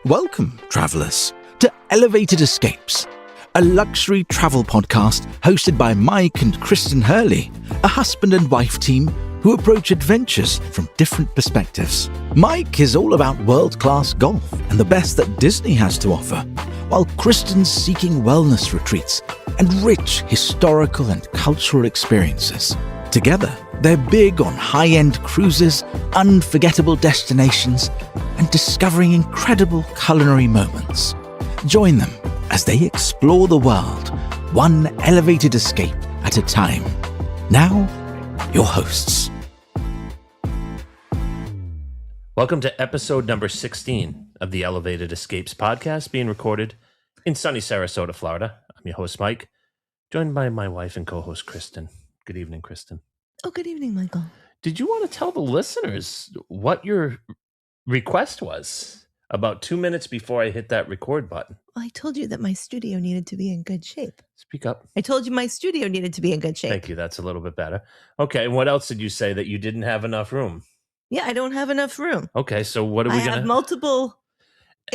Welcome, travellers, to Elevated Escapes, a luxury travel podcast hosted by Mike and Kristen Their, a husband and wife team who approach adventures from different perspectives. Mike is all about world-class golf and the best that Disney has to offer, while Kristen's seeking wellness retreats and rich historical and cultural experiences. Together, they're big on high-end cruises, unforgettable destinations, and discovering incredible culinary moments. Join them as they explore the world, one elevated escape at a time. Now, your hosts. Welcome to episode number 16 of the Elevated Escapes podcast, being recorded in sunny Sarasota, Florida. I'm your host, Mike, joined by my wife and co-host, Kristen. Good evening, Kristen. Oh, good evening, Michael. Did you want to tell the listeners what your request was about 2 minutes before I hit that record button? Well, I told you that my studio needed to be in good shape. Speak up. I told you my studio needed to be in good shape. Thank you. That's a little bit better. Okay. And what else did you say? That you didn't have enough room? Yeah, I don't have enough room. Okay. So what are we I going to... have multiple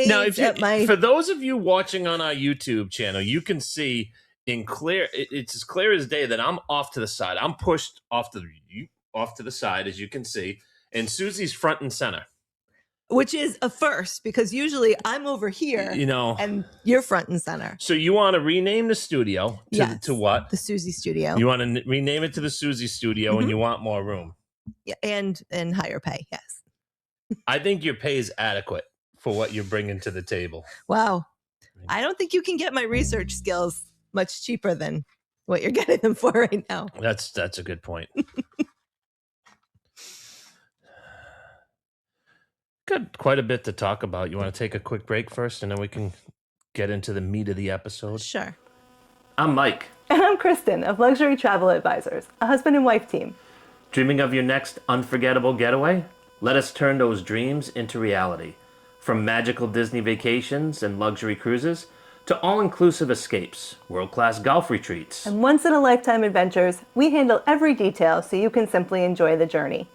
Now, aids at my... for those of you watching on our YouTube channel, you can see in clear, it's as clear as day that I'm off to the side. I'm pushed off to the side, as you can see, and Susie's front and center. Which is a first, because usually I'm over here, and you're front and center. So you want to rename the studio to what? The Susie Studio. You want to rename it to the Susie Studio, and you want more room. Yeah, and higher pay, yes. I think your pay is adequate for what you're bringing to the table. Wow. I don't think you can get my research skills much cheaper than what you're getting them for right now. That's a good point. Got quite a bit to talk about. You want to take a quick break first, and then we can get into the meat of the episode? Sure. I'm Mike. And I'm Kristen of Luxury Travel Advisors, a husband and wife team. Dreaming of your next unforgettable getaway? Let us turn those dreams into reality. From magical Disney vacations and luxury cruises to all-inclusive escapes, world-class golf retreats. And once-in-a-lifetime adventures, we handle every detail so you can simply enjoy the journey.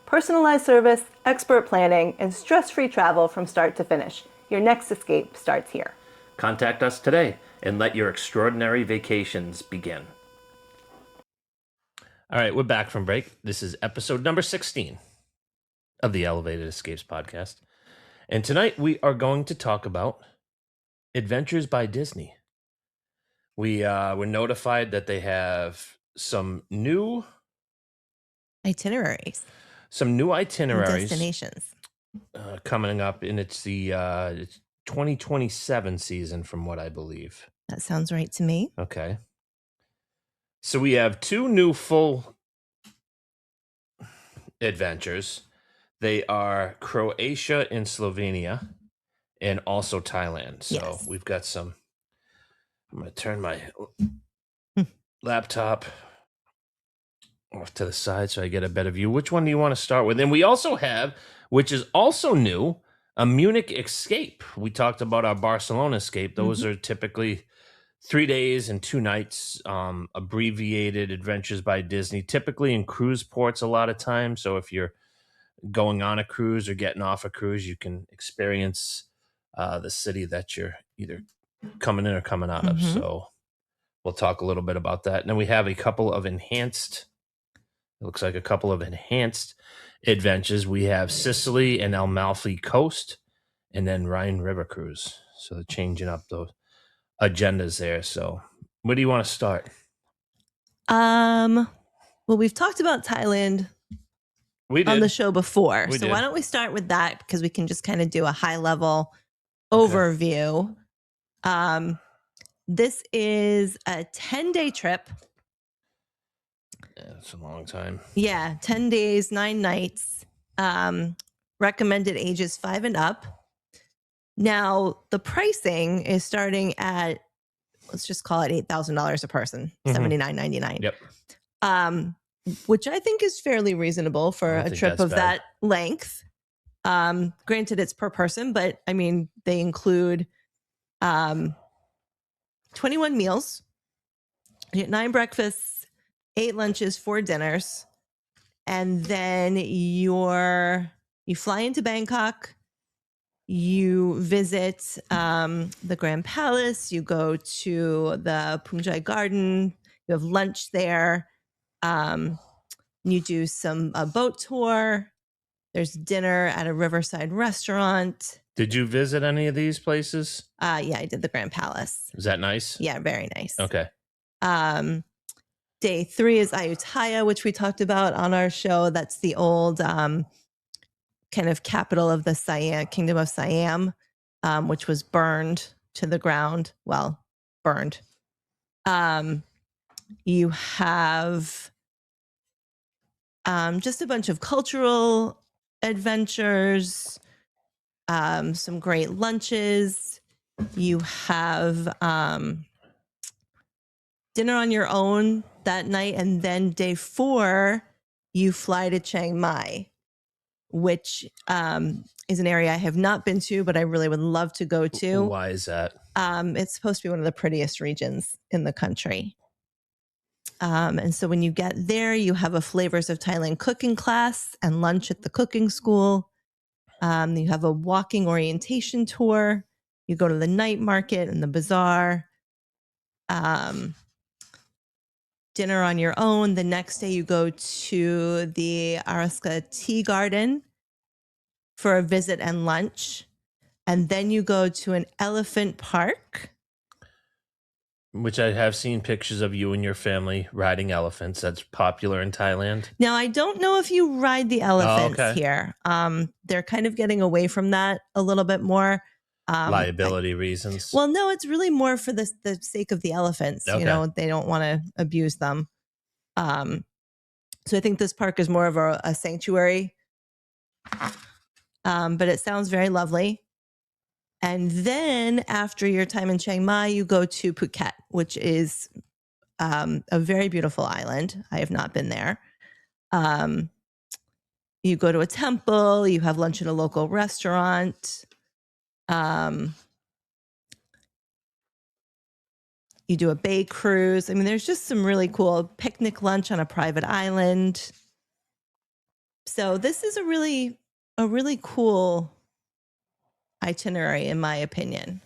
Personalized service, expert planning, and stress-free travel from start to finish. Your next escape starts here. Contact us today and let your extraordinary vacations begin. All right, we're back from break. This is episode number 16 of the Elevated Escapes podcast. And tonight we are going to talk about Adventures by Disney. We were notified that they have some new itineraries. Destinations. Coming up, and it's the 2027 season from what I believe. That sounds right to me. Okay. So we have two new full adventures. They are Croatia and Slovenia, and also Thailand. So We've got some... I'm going to turn my laptop off to the side so I get a better view. Which one do you want to start with? And we also have, which is also new, a Munich Escape. We talked about our Barcelona Escape. Those are typically 3 days and 2 nights, abbreviated Adventures by Disney, typically in cruise ports a lot of times. So if you're going on a cruise or getting off a cruise, you can experience the city that you're either coming in or coming out of. So we'll talk a little bit about that. And then we have a couple of enhanced adventures. We have Sicily and Amalfi coast, and then Rhine River cruise. So they're changing up those agendas there. So where do you want to start? Well, we've talked about Thailand on the show before. So why don't we start with that, because we can just kind of do a high level overview. This is a 10-day trip. Yeah, it's a long time. Yeah, 10 days, 9 nights. Recommended ages 5 and up. Now, the pricing is starting at, let's just call it $8,000 a person, $79.99. Yep. Which I think is fairly reasonable for a trip of that length. Granted, it's per person, but I mean, they include 21 meals, you get 9 breakfasts, 8 lunches, 4 dinners, and then you fly into Bangkok, You visit the Grand Palace. You go to the Punjai Garden. You have lunch there. You do some boat tour. There's dinner at a riverside restaurant. Did you visit any of these places? Yeah, I did the Grand Palace. Is that nice? Yeah, very nice. Okay. Day 3 is Ayutthaya, which we talked about on our show. That's the old kind of capital of the Siam, Kingdom of Siam, which was burned to the ground. Well, burned. You have just a bunch of cultural adventures, some great lunches. You have dinner on your own that night. And then day 4, you fly to Chiang Mai, which is an area I have not been to, but I really would love to go to. Why is that? It's supposed to be one of the prettiest regions in the country. And so when you get there, you have a Flavors of Thailand cooking class and lunch at the cooking school. You have a walking orientation tour. You go to the night market and the bazaar. Dinner on your own. The next day you go to the Araska Tea Garden for a visit and lunch. And then you go to an elephant park. Which I have seen pictures of you and your family riding elephants. That's popular in Thailand. Now, I don't know if you ride the elephants here. They're kind of getting away from that a little bit more. Liability reasons. Well, no, it's really more for the sake of the elephants. Okay. You know, they don't want to abuse them. So I think this park is more of a sanctuary. But it sounds very lovely. And then after your time in Chiang Mai, you go to Phuket, which is a very beautiful island. I have not been there. You go to a temple. You have lunch at a local restaurant. You do a bay cruise. I mean, there's just some really cool picnic lunch on a private island. So this is a really cool itinerary, in my opinion.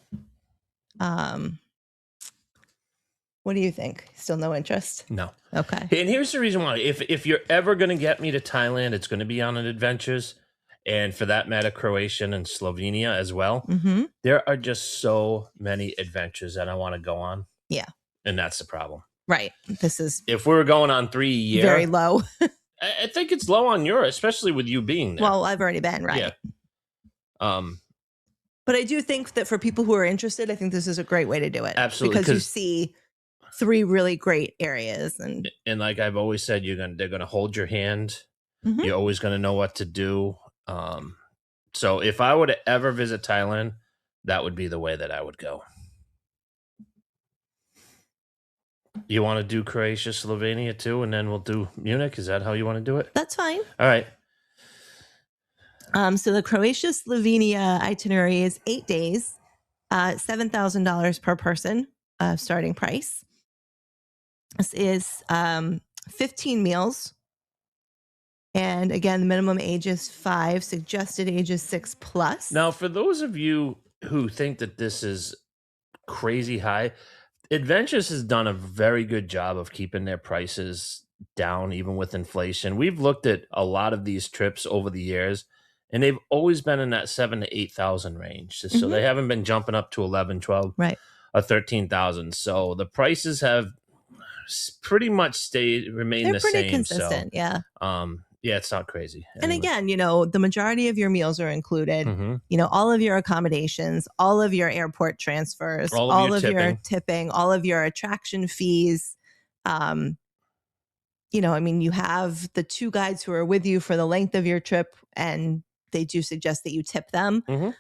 What do you think? Still no interest? No. Okay. And here's the reason why. If you're ever going to get me to Thailand, it's going to be on an adventures. And for that matter, Croatia and Slovenia as well. Mm-hmm. There are just so many adventures that I want to go on. Yeah. And that's the problem. Right. This is If we were going on 3 a year. very low. I think it's low on your, especially with you being there. Well, I've already been, right? Yeah. But I do think that for people who are interested, I think this is a great way to do it. Absolutely, Because you see 3 really great areas. And like I've always said, they're gonna hold your hand. Mhm. You're always gonna know what to do. So if I were to ever visit Thailand, that would be the way that I would go. You want to do Croatia, Slovenia too, and then we'll do Munich? Is that how you want to do it? that's fine. All right. So the Croatia Slovenia itinerary is 8 days, $7,000 per person, starting price. This is 15 meals. And again, the minimum age is 5, suggested age is 6+. Now, for those of you who think that this is crazy high, Adventures has done a very good job of keeping their prices down, even with inflation. We've looked at a lot of these trips over the years, and they've always been in that 7,000 to 8,000 range. So Mhm. they haven't been jumping up to 11, 12, Right. or 13,000. So the prices have pretty much remained They're the pretty same. consistent. Yeah. Yeah, it's not crazy. And again, the majority of your meals are included. Mhm. All of your accommodations, all of your airport transfers, All all of of your your tipping, all of your attraction fees. You have the 2 guides who are with you for the length of your trip, and they do suggest that you tip them. Mhm.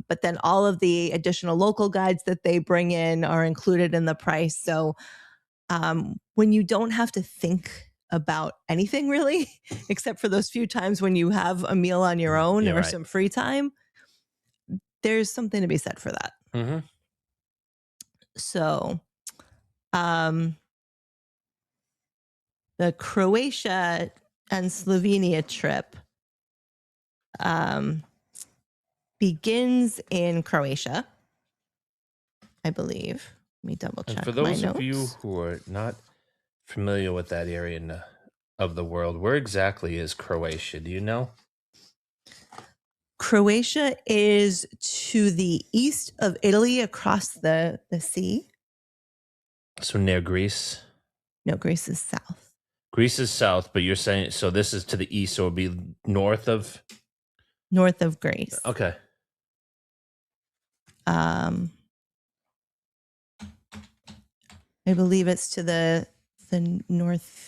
But then all of the additional local guides that they bring in are included in the price. So when you don't have to think about anything really, except for those few times when you have a meal on your own You're or right. some free time, there's something to be said for that. Mhm. So the Croatia and Slovenia trip, begins in Croatia, I believe. Let me double check. And for my those of notes. you who are not familiar with that area of the world, where exactly is Croatia? Do you know? Croatia is to the east of Italy across the sea. So near Greece? No, Greece is south. Greece is south, but you're saying, so this is to the east, so it would be north of? North of Greece. Okay. I believe it's to the northeast.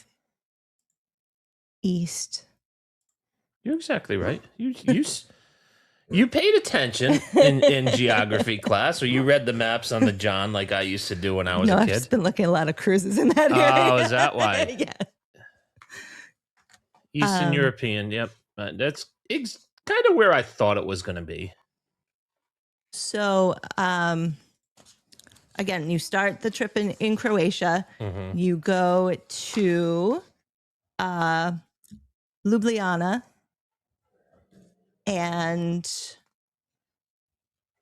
You're exactly right. You paid attention in geography class, or you read the maps on the John like I used to do when I was a I've kid? just been looking at a lot of cruises in that area. Oh, is that why? Yeah. Eastern European, yep. That's kind of where I thought it was going to be. So, again, you start the trip in Croatia. Mm-hmm. You go to Ljubljana, and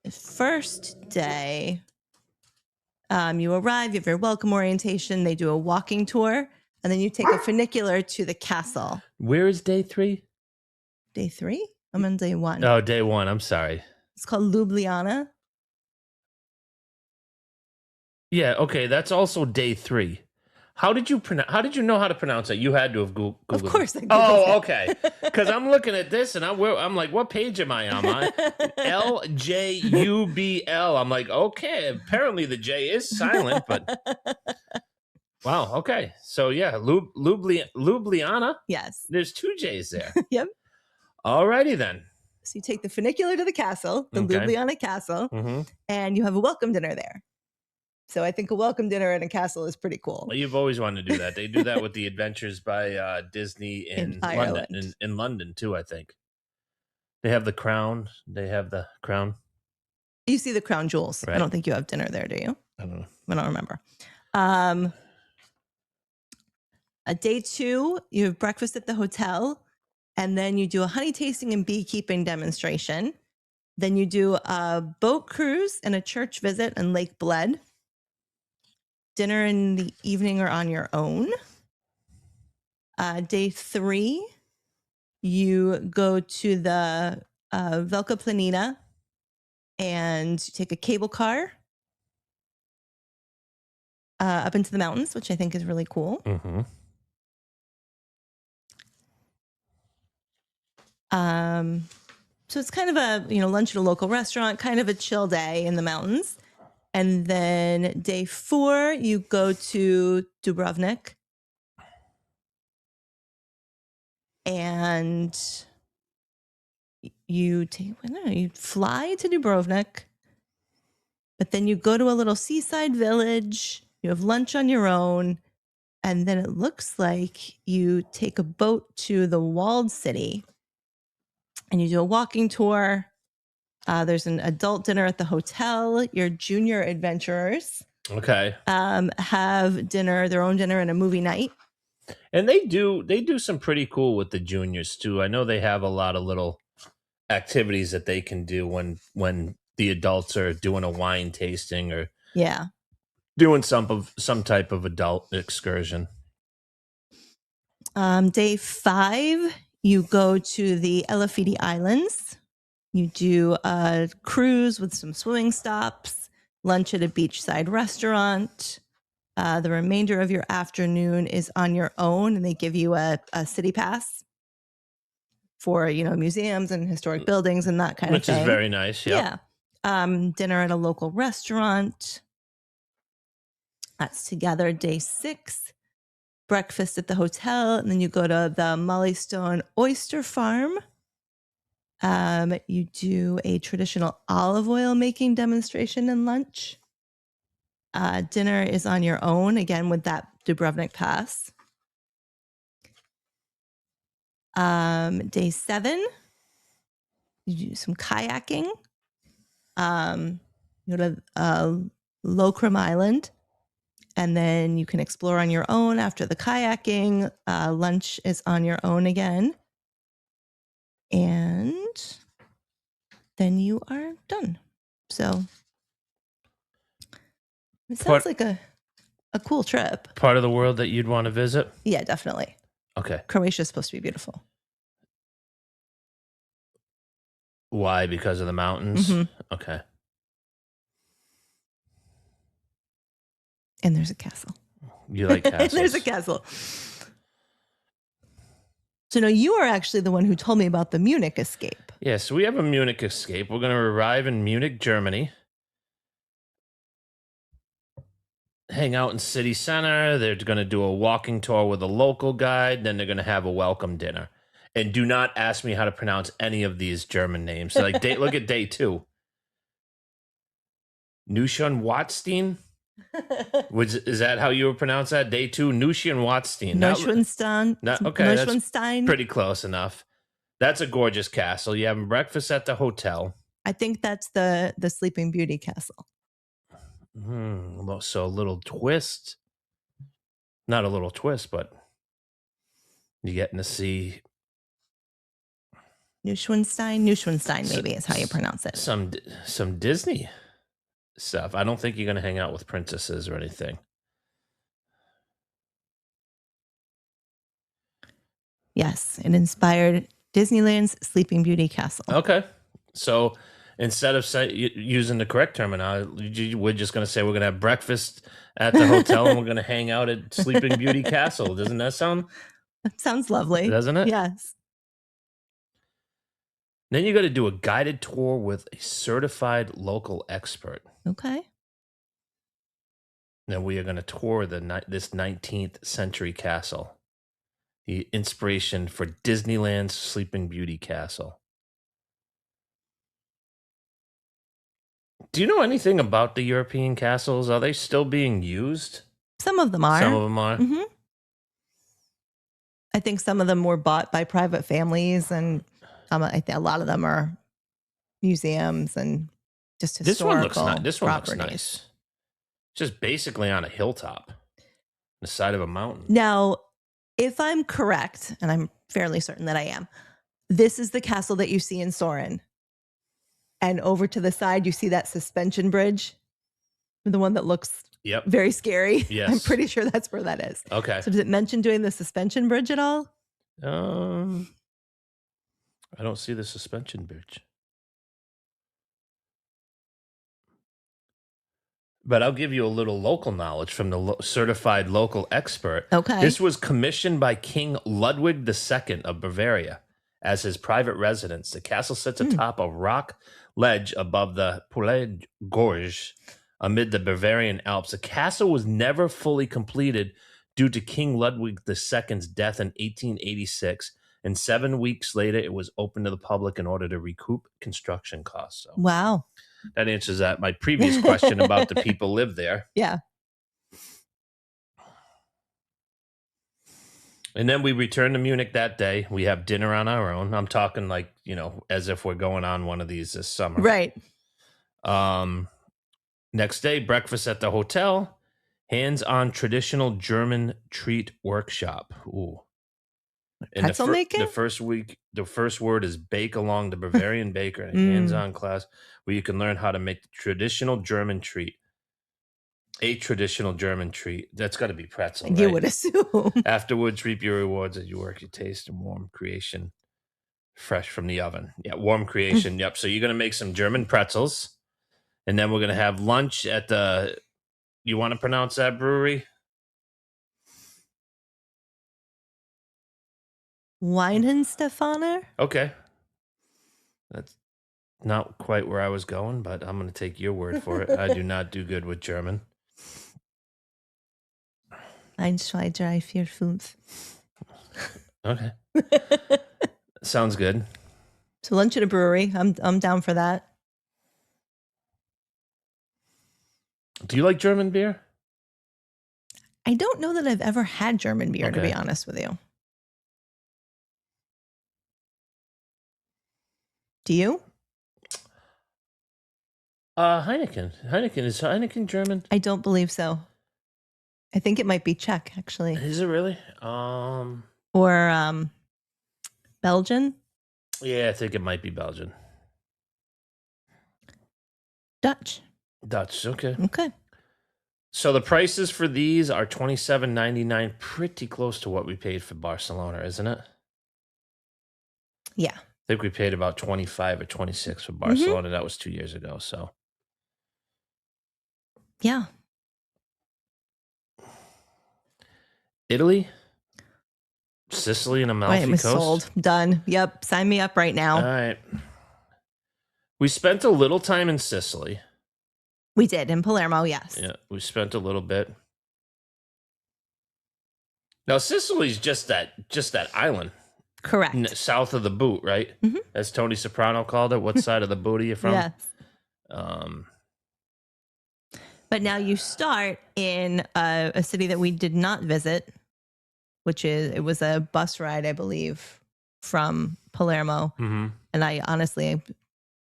the first day, you arrive, you have your welcome orientation, they do a walking tour, and then you take a funicular to the castle. Where is day 3? Day 3? I'm on day 1. Oh, day 1. I'm sorry. It's called Ljubljana. Yeah, okay, that's also day 3. How did you know how to pronounce it? You had to have Googled. Of course I Googled Oh, it. okay. Because I'm looking at this and I'm like, what page am I on? LJUBL. I'm like, okay, apparently the J is silent, but wow, okay. So yeah, Ljubljana. Yes. There's 2 J's there. Yep. Alrighty then. So you take the funicular to the castle, the Okay. Ljubljana castle, Mm-hmm. and you have a welcome dinner there. So I think a welcome dinner in a castle is pretty cool. Well, you've always wanted to do that. They do that with the Adventures by Disney in London. Ireland. In London too, I think. They have the crown. They have the crown. You see the crown jewels. Right. I don't think you have dinner there, do you? I don't know. I don't remember. Day 2, you have breakfast at the hotel, and then you do a honey tasting and beekeeping demonstration. Then you do a boat cruise and a church visit in Lake Bled. Dinner in the evening or on your own. Day 3, you go to the Velika Planina and take a cable car up into the mountains, which I think is really cool. Mm-hmm. So it's kind of a, lunch at a local restaurant, kind of a chill day in the mountains. And then day 4, you go to Dubrovnik. And you fly to Dubrovnik, but then you go to a little seaside village. You have lunch on your own. And then it looks like you take a boat to the walled city and you do a walking tour. There's an adult dinner at the hotel. Your junior adventurers have dinner, their own dinner, and a movie night. And they do some pretty cool with the juniors too. I know they have a lot of little activities that they can do when the adults are doing a wine tasting or doing some type of adult excursion. Day 5, you go to the Elafidi Islands. You do a cruise with some swimming stops, lunch at a beachside restaurant. The remainder of your afternoon is on your own, and they give you a city pass for, museums and historic buildings and that kind of thing. Which is very nice. Yep. Yeah. Dinner at a local restaurant. That's together. Day 6, breakfast at the hotel, and then you go to the Mollystone Oyster Farm. You do a traditional olive oil making demonstration and lunch. Dinner is on your own, again, with that Dubrovnik pass. Day 7, you do some kayaking. You go to Lokrum Island, and then you can explore on your own after the kayaking. Lunch is on your own again. And then you are done. So it Part- sounds like a cool trip. Part of the world that you'd want to visit? Yeah, definitely. Okay. Croatia is supposed to be beautiful. Why? Because of the mountains? Mhm. Okay. And there's a castle. You like castles? And there's a castle. So now you are actually the one who told me about the Munich Escape. Yeah, so we have a Munich Escape. We're going to arrive in Munich, Germany. Hang out in city center. They're going to do a walking tour with a local guide. Then they're going to have a welcome dinner. And do not ask me how to pronounce any of these German names. So like, look at day 2. Neuschwanstein? Is that how you would pronounce that? Day 2, Neuschwanstein. Neuschwanstein. Okay, that's Neuschwanstein. pretty close enough. That's a gorgeous castle. You have breakfast at the hotel. I think that's the Sleeping Beauty castle. So a little twist. Not a little twist, but you're getting to see Neuschwanstein maybe is how you pronounce it. some Disney stuff. I don't think you're going to hang out with princesses or anything. Yes, it inspired Disneyland's Sleeping Beauty castle. Okay. So instead of using the correct terminology, we're just going to say we're going to have breakfast at the hotel and we're going to hang out at Sleeping Beauty Castle. Doesn't that sound? That sounds lovely. Doesn't it? Yes. Then you got to do a guided tour with a certified local expert. Okay. Now we are going to tour this 19th century castle. The inspiration for Disneyland's Sleeping Beauty Castle. Do you know anything about the European castles? Are they still being used? Some of them are. Some of them are. Mm-hmm. I think some of them were bought by private families, and I think a lot of them are museums and just historical This one looks properties. nice. Just basically on a hilltop, the side of a mountain. Now, if I'm correct, and I'm fairly certain that I am, this is the castle that you see in Soren. And over to the side, you see that suspension bridge, the one that looks very scary. Yes. I'm pretty sure that's where that is. Okay. So does it mention doing the suspension bridge at all? I don't see the suspension bridge. But I'll give you a little local knowledge from the certified local expert. Okay. This was commissioned by King Ludwig II of Bavaria as his private residence. The castle sits atop a rock ledge above the Poulet Gorge amid the Bavarian Alps. The castle was never fully completed due to King Ludwig II's death in 1886. And 7 weeks later, it was opened to the public in order to recoup construction costs. So Wow. that answers my previous question about the people live there. Yeah. And then we return to Munich that day. We have dinner on our own. I'm talking as if we're going on one of these this summer. Right. Next day, breakfast at the hotel. Hands-on traditional German treat workshop. Ooh. And Pretzel making? The first word is bake along the Bavarian baker, a hands-on class where you can learn how to make the traditional German treat. A traditional German treat. That's got to be pretzel, right? You would assume. Afterwards, reap your rewards as you work your taste and warm creation fresh from the oven. Yeah, warm creation. Yep. So you're going to make some German pretzels. And then we're going to have lunch at the... You want to pronounce that brewery? Weinenstefaner? Okay. That's not quite where I was going, but I'm going to take your word for it. I do not do good with German. 1, 2, 3, 4, 5. Okay. Sounds good. So lunch at a brewery. I'm down for that. Do you like German beer? I don't know that I've ever had German beer, to Okay. be honest with you. Do you? Heineken. Is Heineken German? I don't believe so. I think it might be Czech, actually. Is it really? Or Belgian. Yeah, I think it might be Belgian. Dutch. Okay. Okay. So the prices for these are $27.99, pretty close to what we paid for Barcelona, isn't it? Yeah. I think we paid about 25 or 26 for Barcelona. That was 2 years ago. So Yeah. Italy, Sicily, and Amalfi Right, it was Coast. sold. Done. Yep. Sign me up right now. All right. We spent a little time in Sicily. We did in Palermo, yes. Yeah, we spent a little bit. Now Sicily's just that island. Correct. South of the boot, right? Mhm. As Tony Soprano called it. What side of the boot are you from? Yes. Um, But now you start in a city that we did not visit, which it was a bus ride, I believe, from Palermo. mhm. And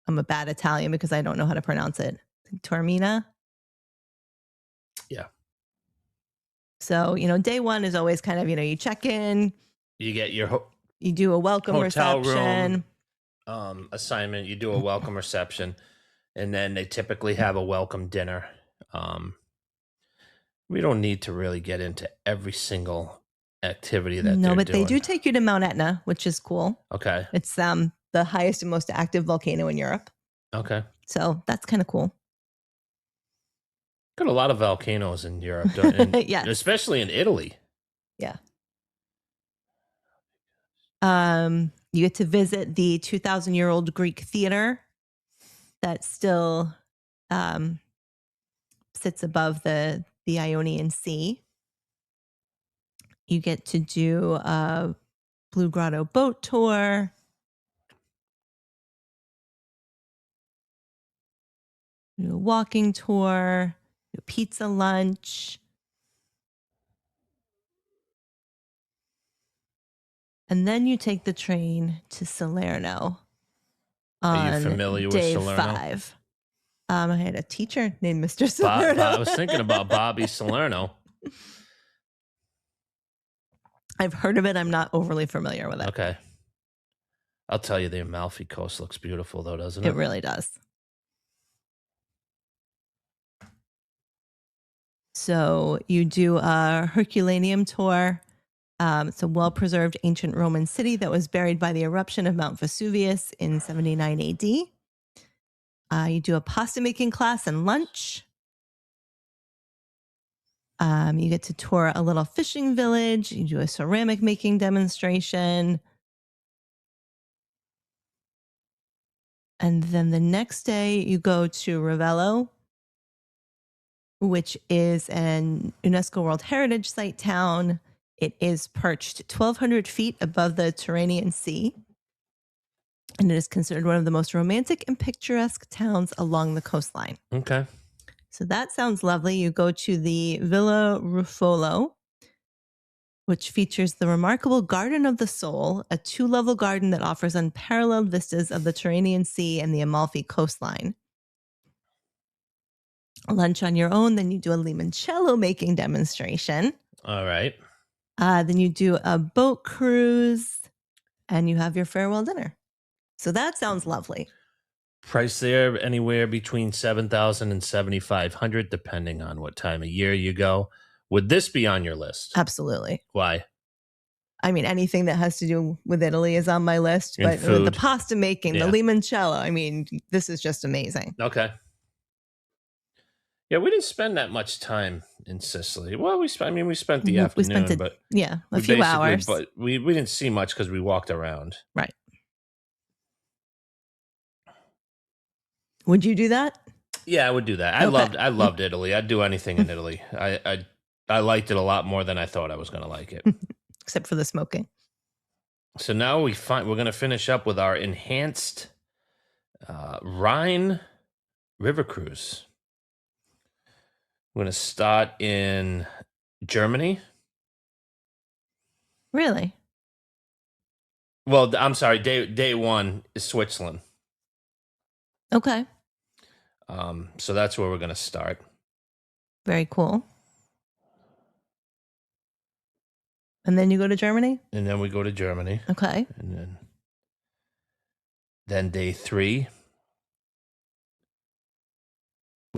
I'm a bad Italian because I don't know how to pronounce it. Taormina. Yeah. So, day one is always kind of, you check in, You get your you do a welcome hotel reception. room assignment. You do a welcome reception, and then they typically have a welcome dinner. We don't need to really get into every single activity that No, they're but doing. they do take you to Mount Etna, which is cool. Okay. It's the highest and most active volcano in Europe. Okay. So that's kind of cool. Got a lot of volcanoes in Europe, and Yes. especially in Italy. Yeah. You get to visit the 2,000-year-old Greek theater that still sits above the Ionian Sea. You get to do a Blue Grotto boat tour. Do a walking tour. Do a pizza lunch. And then you take the train to Salerno Are you on familiar with day Salerno? 5. I had a teacher named Mr. Salerno. I was thinking about Bobby Salerno. I've heard of it. I'm not overly familiar with it. Okay. I'll tell you, the Amalfi Coast looks beautiful, though, doesn't it? It really does. So you do a Herculaneum tour. It's a well-preserved ancient Roman city that was buried by the eruption of Mount Vesuvius in 79 AD. You do a pasta making class and lunch. You get to tour a little fishing village. You do a ceramic making demonstration. And then the next day you go to Ravello, which is an UNESCO World Heritage Site town. It is perched 1,200 feet above the Tyrrhenian Sea. And it is considered one of the most romantic and picturesque towns along the coastline. Okay. So that sounds lovely. You go to the Villa Ruffolo, which features the remarkable Garden of the Soul, a 2-level garden that offers unparalleled vistas of the Tyrrhenian Sea and the Amalfi coastline. Lunch on your own, then you do a limoncello making demonstration. All right. Then you do a boat cruise, and you have your farewell dinner. So that sounds lovely. Price there anywhere between $7,000 and $7,500, depending on what time of year you go. Would this be on your list? Absolutely. Why? I mean, anything that has to do with Italy is on my list. And But food. the pasta making, Yeah. the limoncello, I mean, this is just amazing. Okay. Yeah, we didn't spend that much time in Sicily. Well, we spent the We afternoon, spent but a we few basically- hours. But we didn't see much because we walked around. Right. Would you do that? Yeah, I would do that. I Okay. loved Italy. I'd do anything in Italy. I liked it a lot more than I thought I was going to like it. Except for the smoking. So now we're going to finish up with our enhanced Rhine river cruise. We're going to start in Germany. Really? Well, I'm sorry. Day 1 is Switzerland. Okay. So that's where we're going to start. Very cool. And then you go to Germany? And then we go to Germany. Okay. And then day 3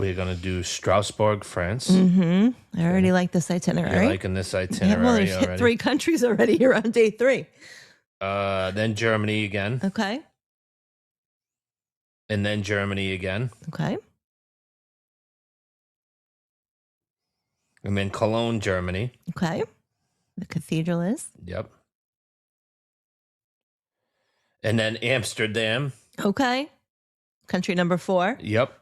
We're going to do Strasbourg, France. I already like this itinerary. You're liking this Yeah, itinerary well, we've hit already. 3 countries already here on day 3. Then Germany again. Okay. And then Germany again. Okay. And then Cologne, Germany. Okay. The cathedral is. Yep. And then Amsterdam. Okay. Country number 4. Yep.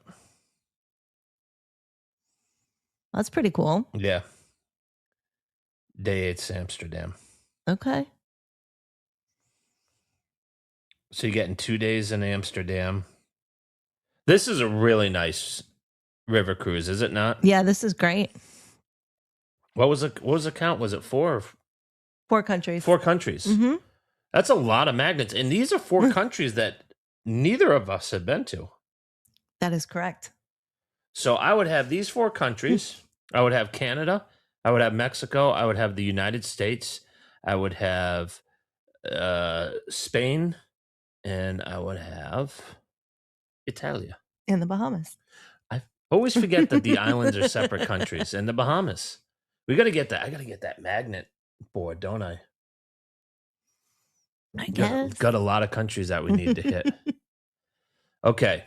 That's pretty cool. Yeah. Day 8's Amsterdam. Okay. So you're getting 2 days in Amsterdam. This is a really nice river cruise, is it not? Yeah, this is great. What was the count? Was it 4 or 4 countries. 4 countries? Mm-hmm. That's a lot of magnets. And these are 4 countries that neither of us have been to. That is correct. So I would have these 4 countries. I would have Canada. I would have Mexico. I would have the United States. I would have Spain. And I would have Italia. In the Bahamas. I always forget that the islands are separate countries. And the Bahamas. We got to get that. I got to get that magnet board, don't I? I guess. Got a lot of countries that we need to hit. Okay.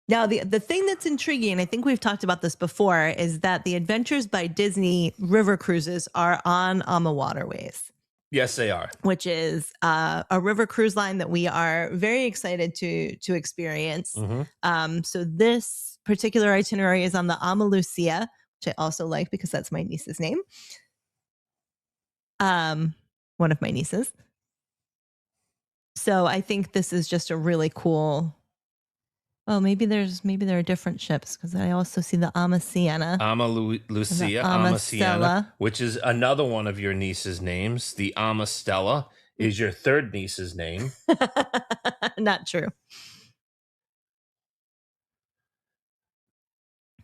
Now, the thing that's intriguing, and I think we've talked about this before, is that the Adventures by Disney river cruises are on AMA Waterways. Yes, they are. Which is a river cruise line that we are very excited to experience. Mm-hmm. So this particular itinerary is on the Ama Lucia, which I also like because that's my niece's name. One of my nieces. So I think this is just a really cool. Oh, maybe there are different ships because I also see the Ama Siena. Ama Lucia, Ama Siena, which is another one of your niece's names. The Ama Stella is your third niece's name. Not true.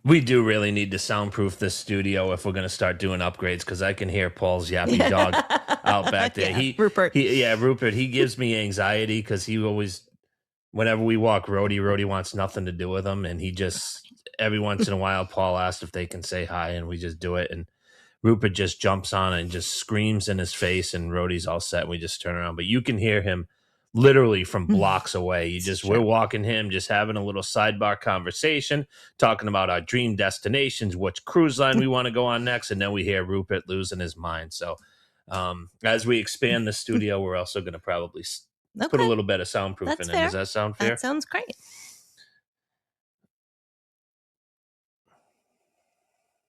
We do really need to soundproof this studio if we're going to start doing upgrades because I can hear Paul's yappy dog out back there. Yeah, Rupert. Rupert. He gives me anxiety because he always, whenever we walk Rhodey wants nothing to do with him. And he just, every once in a while, Paul asks if they can say hi and we just do it. And Rupert just jumps on and just screams in his face and Rhodey's all set. And we just turn around. But you can hear him literally from blocks away. We're walking him, just having a little sidebar conversation, talking about our dream destinations, which cruise line we want to go on next. And then we hear Rupert losing his mind. So as we expand the studio, we're also going to probably put a little bit of soundproof in it. Does that sound fair? That sounds great.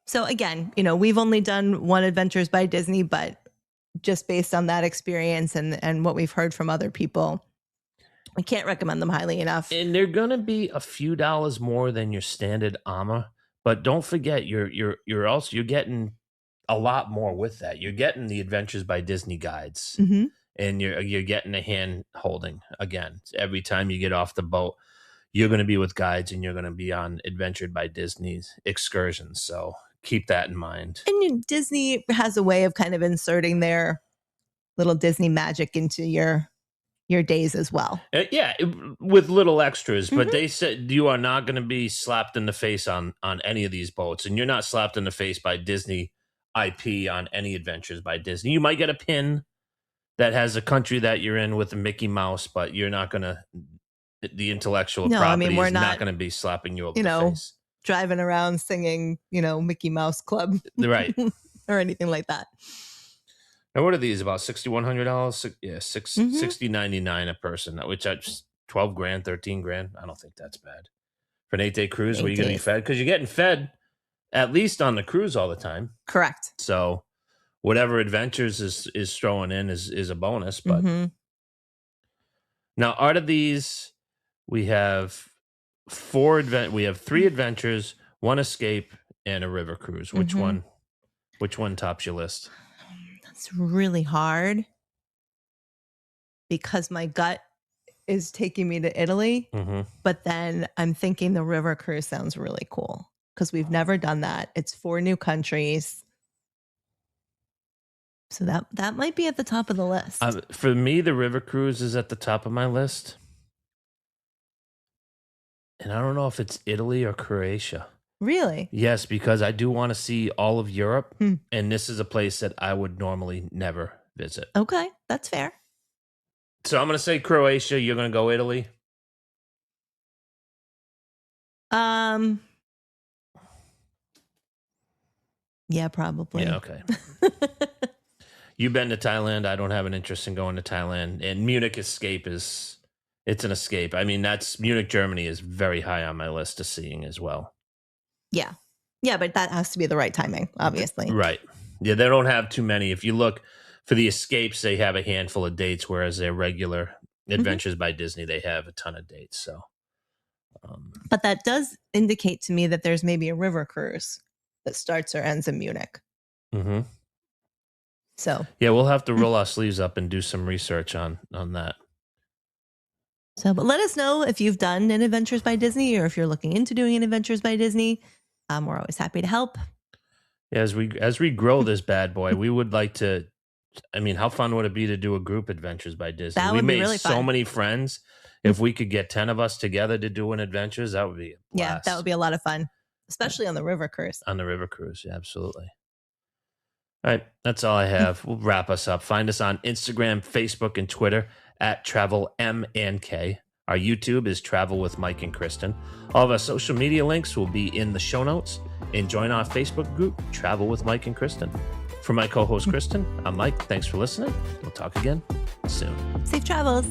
So again, we've only done one Adventures by Disney, but just based on that experience and what we've heard from other people, I can't recommend them highly enough. And they're going to be a few dollars more than your standard AMA, but don't forget you're getting a lot more with that. You're getting the Adventures by Disney guides. Mm-hmm. And you're getting a hand holding again. Every time you get off the boat, you're going to be with guides and you're going to be on Adventured by Disney's excursions. So keep that in mind. And Disney has a way of kind of inserting their little Disney magic into your days as well. With little extras. Mm-hmm. But they said you are not going to be slapped in the face on any of these boats. And you're not slapped in the face by Disney IP on any Adventures by Disney. You might get a pin that has a country that you're in with a Mickey Mouse, but you're not going to, the intellectual property is not going to be slapping you over the face. Driving around singing, Mickey Mouse Club. Right. Or anything like that. Now, what are these? About $6,100? Yeah, $60.99 a person, which that's $12,000, $13,000. I don't think that's bad. For an 8-day cruise, where you're going to be fed? Because you're getting fed at least on the cruise all the time. Correct. So whatever Adventures is throwing in is a bonus. But now, out of these, we have 3 adventures, 1 escape, and a river cruise. Which one tops your list? That's really hard because my gut is taking me to Italy, but then I'm thinking the river cruise sounds really cool because we've never done that. It's 4 new countries. So that might be at the top of the list. For me, the river cruise is at the top of my list. And I don't know if it's Italy or Croatia. Really? Yes, because I do want to see all of Europe, Hmm. and this is a place that I would normally never visit. Okay, that's fair. So I'm going to say Croatia. You're going to go Italy. Yeah, probably. Yeah, okay. You've been to Thailand. I don't have an interest in going to Thailand. And Munich Escape it's an escape. I mean, Munich, Germany is very high on my list of seeing as well. Yeah. Yeah, but that has to be the right timing, obviously. Right. Yeah, they don't have too many. If you look for the escapes, they have a handful of dates, whereas their regular Adventures by Disney, they have a ton of dates. So, but that does indicate to me that there's maybe a river cruise that starts or ends in Munich. mm-hmm. So yeah, we'll have to roll our sleeves up and do some research on that. but let us know if you've done an Adventures by Disney or if you're looking into doing an Adventures by Disney. We're always happy to help. Yeah, as we grow this bad boy, we would like to. I mean, how fun would it be to do a group Adventures by Disney? That we would be made really so fun. many friends. If we could get 10 of us together to do an Adventures, that would be a blast. Yeah, that would be a lot of fun, especially on the river cruise. On the river cruise, yeah, absolutely. All right, that's all I have. We'll wrap us up. Find us on Instagram, Facebook, and Twitter at Travel M&K. Our YouTube is Travel with Mike and Kristen. All of our social media links will be in the show notes. And join our Facebook group, Travel with Mike and Kristen. For my co-host, Kristen, I'm Mike. Thanks for listening. We'll talk again soon. Safe travels.